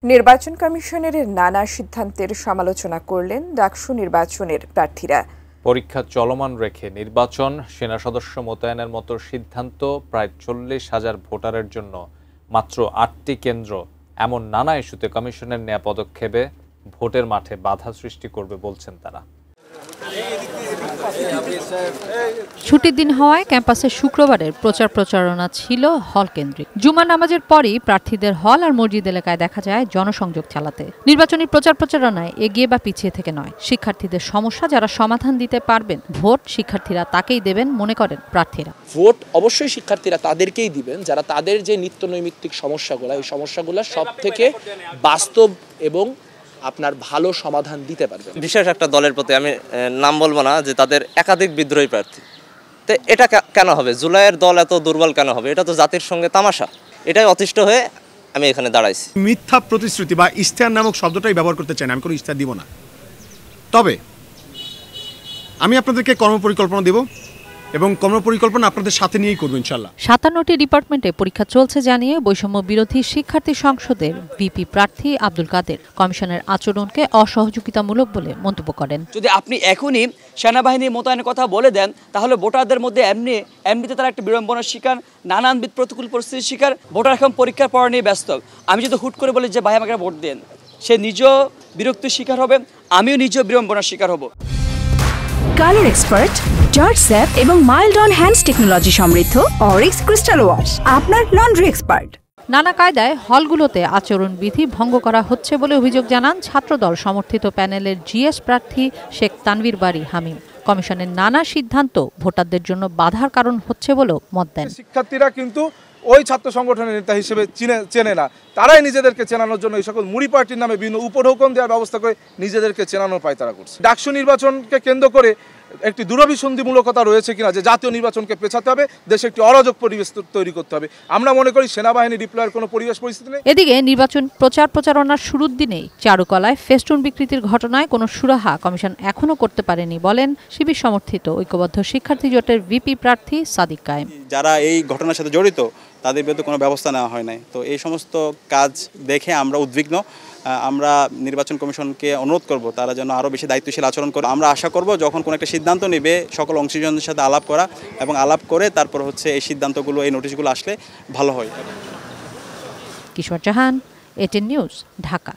নির্বাচন কমিশনের নানা সিদ্ধান্তের সমালোচনা করলেন ডাকসু নির্বাচনের প্রার্থীরা। পরীক্ষা চলমান রেখে নির্বাচন, সেনা সদস্য মোতায়েনের মতো সিদ্ধান্ত, প্রায় 40,000 ভোটারের জন্য মাত্র 8টি কেন্দ্র, এমন নানা ইস্যুতে কমিশনের নেয়া পদক্ষেপে ভোটের মাঠে বাধা সৃষ্টি করবে বলছেন তারা। ছুটির দিন হওয়ায় ক্যাম্পাসে শুক্রবারের প্রচারণা ছিল হল কেন্দ্রিক। জুমা নামাজের পরই প্রার্থীদের হল আর মসজিদ এলাকায় দেখা যায় জনসংযোগ চালাতে। নির্বাচনী প্রচারণায় এগিয়ে বা পিছিয়ে থেকে নয়, শিক্ষার্থীদের সমস্যা যারা সমাধান দিতে পারবেন, ভোট শিক্ষার্থীরা তাকেই দেবেন মনে করেন প্রার্থীরা। ভোট অবশ্যই শিক্ষার্থীরা তাদেরকেই দিবেন যারা তাদের যে নিত্য নৈমিত্তিক সমস্যাগুলো, এই সমস্যাগুলো সব থেকে বাস্তব এবং আপনার ভালো সমাধান দিতে পারবে। বিশেষ একটা দলের প্রতি আমি নাম বলবো না, যে তাদের একাধিক বিদ্রোহী প্রার্থী, তো এটা কেন হবে? জুলাইয়ের দল এত দুর্বল কেন হবে? এটা তো জাতির সঙ্গে তামাশা। এটাই অতিষ্ঠ হয়ে আমি এখানে দাঁড়াইছি। মিথ্যা প্রতিশ্রুতি বা ইশতেহার নামক শব্দটাই ব্যবহার করতে চাই না, আমি কোনো ইশতেহার দিব না। তবে আমি আপনাদেরকে কর্মপরিকল্পনা দেব এবং কর্মপরিকল্পনা আপনাদের সাথে নিয়েই করব ইনশাআল্লাহ। 57টি ডিপার্টমেন্টে পরীক্ষা চলছে জানিয়ে বৈষম্য বিরোধী শিক্ষার্থী সংসদের ভিপি প্রার্থী আব্দুল কাদের কমিশনের আচরণকে অসহযোগিতামূলক বলে মন্তব্য করেন। যদি আপনি এখনই সেনাবাহিনী মোতায়েনের কথা বলে দেন, তাহলে ভোটারদের মধ্যে এমনিতে তারা একটা বিড়ম্বনার শিকার, নানানবিধ প্রতিকূল পরিস্থিতির শিকার। ভোটার এখন পরীক্ষার পড়া নিয়ে ব্যস্ত। আমি যদি হুট করে বলি যে ভাই আমাকে ভোট দেন, সে নিজেও বিরক্তির শিকার হবে, আমিও নিজেও বিড়ম্বনার শিকার হব। কালার এক্সপার্ট, জর্জ স্যাপ এবং মাইল্ড অন হ্যান্ডস টেকনোলজি সমৃদ্ধ অরিক্স ক্রিস্টাল ওয়াশ আপনার লন্ড্রি এক্সপার্ট। নানা কায়দায় হলগুলোতে আচরণবিধি ভঙ্গ করা হচ্ছে বলে অভিযোগ জানান ছাত্রদল সমর্থিত প্যানেলের জিএস প্রার্থী শেখ তানভীর বারী হামিম। কমিশনের নানা সিদ্ধান্ত ভোটারদের জন্য বাধার কারণ হচ্ছে বলেও মত দেন। শিক্ষার্থীরা কিন্তু ওই ছাত্র সংগঠনের নেতা হিসেবে চেনে না, তারাই নিজেদেরকে চেনানোর জন্য এই সকল মুড়ি পার্টির নামে বিভিন্ন উপঢৌকন দেওয়ার ব্যবস্থা করে নিজেদেরকে চেনানোর পায়তারা করছে। ডাকসু নির্বাচনকে কেন্দ্র করে একটি দূরভিসন্ধিমূলকতা রয়েছে কিনা, যে জাতীয় নির্বাচনকে পেছাতে হবে, দেশে একটি অরাজক পরিবেশ তৈরি করতে হবে। আমরা মনে করি সেনাবাহিনী ডিপ্লয়ের কোনো পরিবেশ পরিস্থিতি নেই। এদিকে নির্বাচন প্রচারণার শুরুর দিনেই চারুকলায় ফেস্টুন বিকৃতির ঘটনায় কোনো সুরাহা কমিশন এখনো করতে পারেনি বলেন শিবির সমর্থিত ঐক্যবদ্ধ শিক্ষার্থী জোটের ভিপি প্রার্থী সাদিক কায়েম। যারা এই ঘটনার সাথে জড়িত তাদের বিরুদ্ধে কোনো ব্যবস্থা নেওয়া হয় নাই। তো এই সমস্ত কাজ দেখে আমরা উদ্বিগ্ন। আমরা নির্বাচন কমিশনকে অনুরোধ করব তারা যেন আরও বেশি দায়িত্বশীল আচরণ করে। আমরা আশা করব যখন কোনো একটা সিদ্ধান্ত নেবে সকল অংশীজনদের সাথে আলাপ করা, এবং আলাপ করে তারপর এই সিদ্ধান্তগুলো, এই নোটিশগুলো আসলে ভালো হয়। কিশোর জাহান, এটিএন নিউজ, ঢাকা।